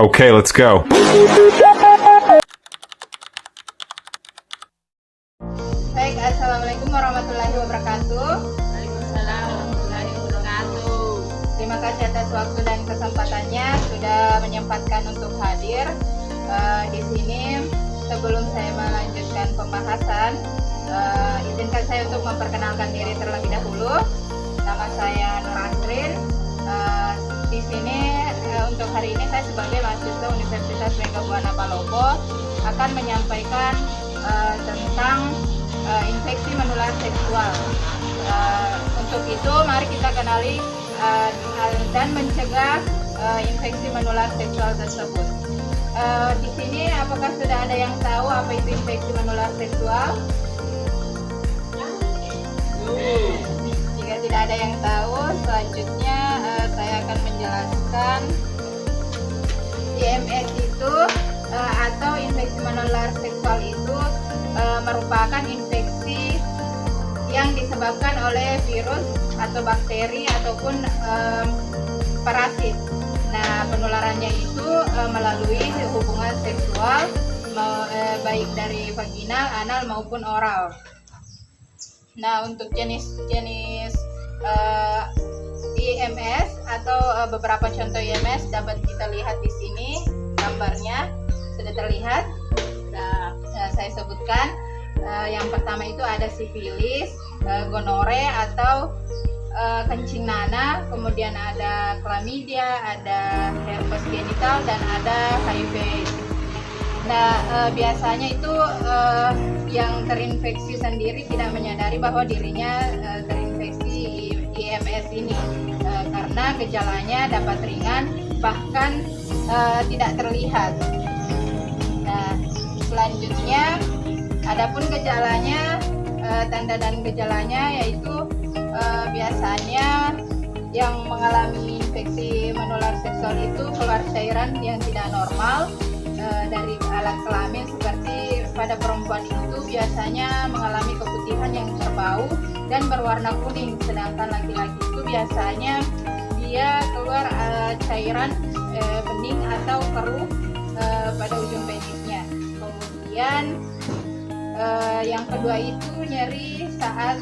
Okay, let's go. Baik, assalamualaikum warahmatullahi wabarakatuh. Waalaikumsalam warahmatullahi wabarakatuh. Terima kasih atas waktu dan kesempatannya sudah menyempatkan untuk hadir di sini. Sebelum saya melanjutkan pembahasan, izinkan saya untuk memperkenalkan diri terlebih dahulu. Nama saya Nur Asrin. Di sini untuk hari ini saya sebagai mahasiswa Universitas Megabuana Palopo akan menyampaikan tentang infeksi menular seksual. Untuk itu mari kita kenali dan mencegah infeksi menular seksual tersebut. Di sini apakah sudah ada yang tahu apa itu infeksi menular seksual? Jika tidak ada yang tahu, selanjutnya saya akan menjelaskan. IMS itu atau infeksi menular seksual itu merupakan infeksi yang disebabkan oleh virus atau bakteri ataupun parasit. Nah, penularannya itu melalui hubungan seksual baik dari vaginal, anal maupun oral. Nah, untuk jenis-jenis IMS atau beberapa contoh IMS dapat kita lihat di sini gambarnya sudah terlihat. Nah, saya sebutkan yang pertama itu ada sifilis, gonore atau kencing nanah, kemudian ada chlamydia, ada herpes genital dan ada HIV. Nah, biasanya itu yang terinfeksi sendiri tidak menyadari bahwa dirinya terinfeksi IMS ini karena gejalanya dapat ringan bahkan tidak terlihat. Nah, selanjutnya adapun gejalanya, tanda dan gejalanya yaitu biasanya yang mengalami infeksi menular seksual itu keluar cairan yang tidak normal dari alat kelamin, seperti pada perempuan itu biasanya mengalami keputihan yang berbau dan berwarna kuning, sedangkan laki-laki itu biasanya dia keluar cairan bening atau keruh pada ujung penisnya. Kemudian yang kedua itu nyeri saat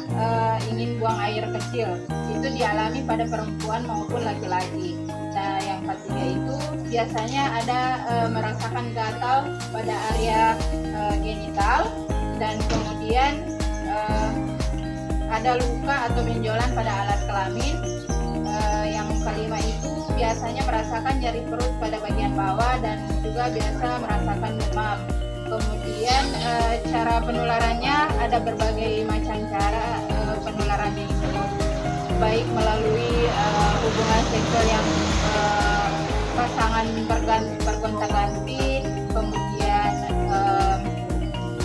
ingin buang air kecil, itu dialami pada perempuan maupun laki-laki. Nah, yang ketiga itu biasanya ada merasakan gatal pada area genital, dan kemudian ada luka atau benjolan pada alat kelamin. Yang kelima itu biasanya merasakan nyeri perut pada bagian bawah dan juga biasa merasakan demam. Kemudian cara penularannya ada berbagai macam cara penularannya itu, baik melalui hubungan seksual yang pasangan bergonta-ganti, kemudian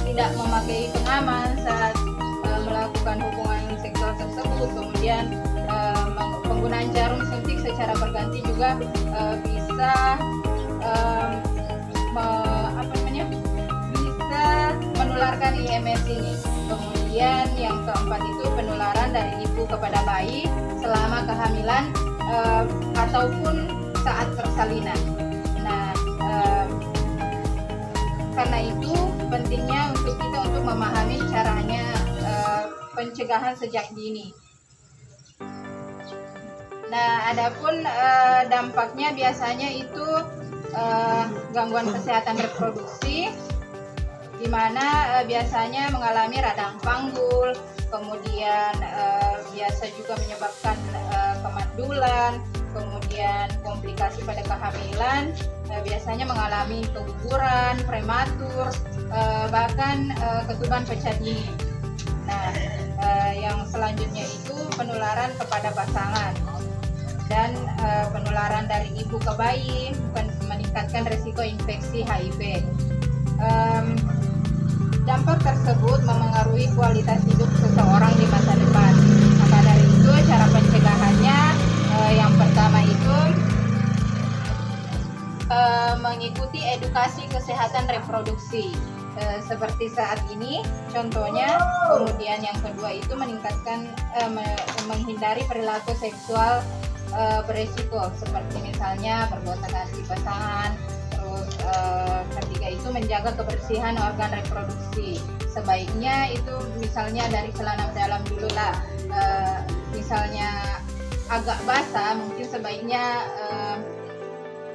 tidak memakai pengaman saat melakukan hubungan seksual tersebut, kemudian penggunaan jarum suntik secara berganti juga bisa menularkan IMS ini. Kemudian yang keempat itu penularan dari ibu kepada bayi selama kehamilan ataupun saat persalinan. Nah, karena itu pentingnya untuk kita untuk memahami caranya pencegahan sejak dini. Nah, adapun dampaknya biasanya itu gangguan kesehatan reproduksi, di mana biasanya mengalami radang panggul, kemudian biasa juga menyebabkan kemandulan, kemudian komplikasi pada kehamilan, biasanya mengalami keguguran prematur, bahkan ketuban pecah dini. Nah, yang selanjutnya itu penularan kepada pasangan dan penularan dari ibu ke bayi meningkatkan risiko infeksi HIV. Dampak tersebut memengaruhi kualitas hidup seseorang di masa depan. Maka dari itu cara pencegahannya yang pertama itu mengikuti edukasi kesehatan reproduksi seperti saat ini contohnya. Kemudian yang kedua itu meningkatkan menghindari perilaku seksual beresiko seperti misalnya perbuatan ganti pasangan, ketiga itu menjaga kebersihan organ reproduksi. Sebaiknya itu misalnya dari celana dalam dulu lah. Misalnya agak basah, mungkin sebaiknya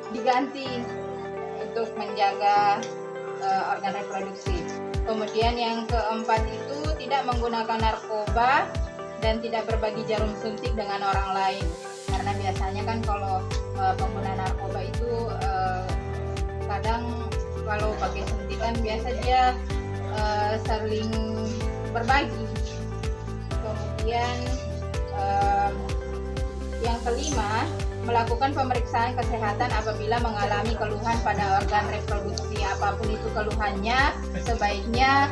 diganti untuk menjaga organ reproduksi. Kemudian yang keempat itu tidak menggunakan narkoba dan tidak berbagi jarum suntik dengan orang lain. Karena biasanya kan kalau pengguna narkoba itu kadang kalau pakai suntikan biasa dia saling berbagi. Kemudian yang kelima, melakukan pemeriksaan kesehatan apabila mengalami keluhan pada organ reproduksi. Apapun itu keluhannya, sebaiknya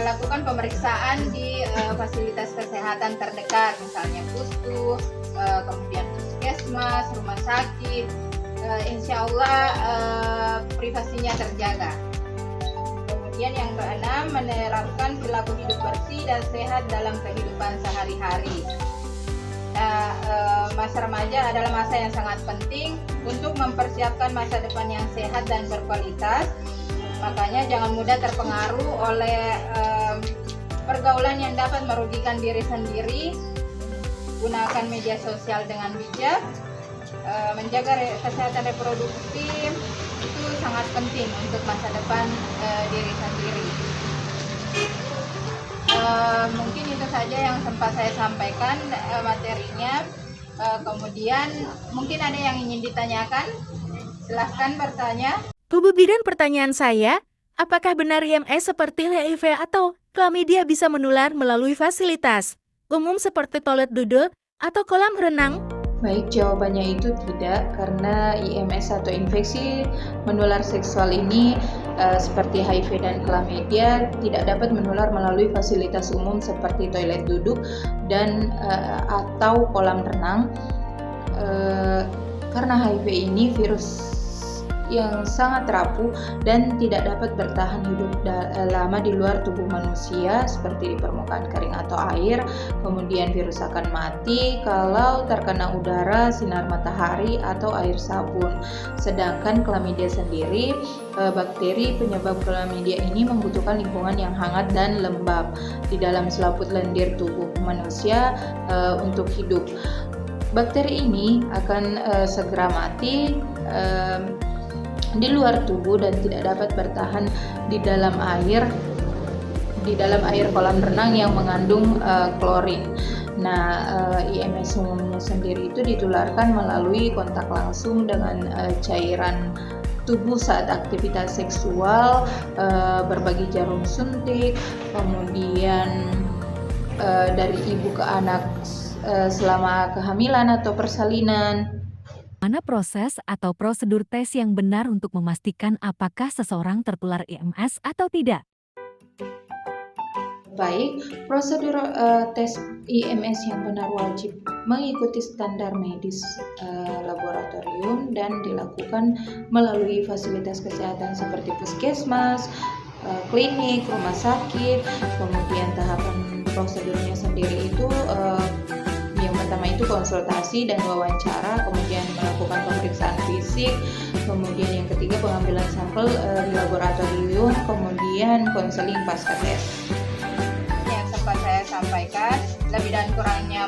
lakukan pemeriksaan di fasilitas kesehatan terdekat, misalnya puskes, kemudian puskesmas, rumah sakit. Insya Allah privasinya terjaga. Kemudian yang keenam, menerapkan perilaku hidup bersih dan sehat dalam kehidupan sehari-hari. Masa remaja adalah masa yang sangat penting untuk mempersiapkan masa depan yang sehat dan berkualitas. Makanya jangan mudah terpengaruh oleh pergaulan yang dapat merugikan diri sendiri. Gunakan media sosial dengan bijak. Menjaga kesehatan reproduksi itu sangat penting untuk masa depan diri sendiri. Mungkin itu saja yang sempat saya sampaikan materinya. Kemudian mungkin ada yang ingin ditanyakan, silahkan bertanya. Bu Bidan, pertanyaan saya, apakah benar IMS seperti HIV atau chlamydia bisa menular melalui fasilitas umum seperti toilet duduk atau kolam renang? Baik, jawabannya itu tidak, karena IMS atau infeksi menular seksual ini seperti HIV dan chlamydia tidak dapat menular melalui fasilitas umum seperti toilet duduk dan atau kolam renang, karena HIV ini virus yang sangat rapuh dan tidak dapat bertahan hidup lama di luar tubuh manusia seperti di permukaan kering atau air. Kemudian virus akan mati kalau terkena udara, sinar matahari atau air sabun. Sedangkan chlamydia sendiri, bakteri penyebab chlamydia ini membutuhkan lingkungan yang hangat dan lembab di dalam selaput lendir tubuh manusia untuk hidup. Bakteri ini akan segera mati di luar tubuh dan tidak dapat bertahan di dalam air kolam renang yang mengandung klorin. IMS umumnya sendiri itu ditularkan melalui kontak langsung dengan cairan tubuh saat aktivitas seksual, berbagi jarum suntik, kemudian dari ibu ke anak selama kehamilan atau persalinan. Mana proses atau prosedur tes yang benar untuk memastikan apakah seseorang tertular IMS atau tidak? Baik, prosedur tes IMS yang benar wajib mengikuti standar medis laboratorium dan dilakukan melalui fasilitas kesehatan seperti puskesmas, klinik, rumah sakit. Kemudian tahapan prosedurnya sendiri itu yang pertama itu konsultasi dan wawancara, kemudian melakukan pemeriksaan fisik, kemudian yang ketiga pengambilan sampel di laboratorium, kemudian konseling pasca tes. Yang sempat saya sampaikan, lebih dan kurangnya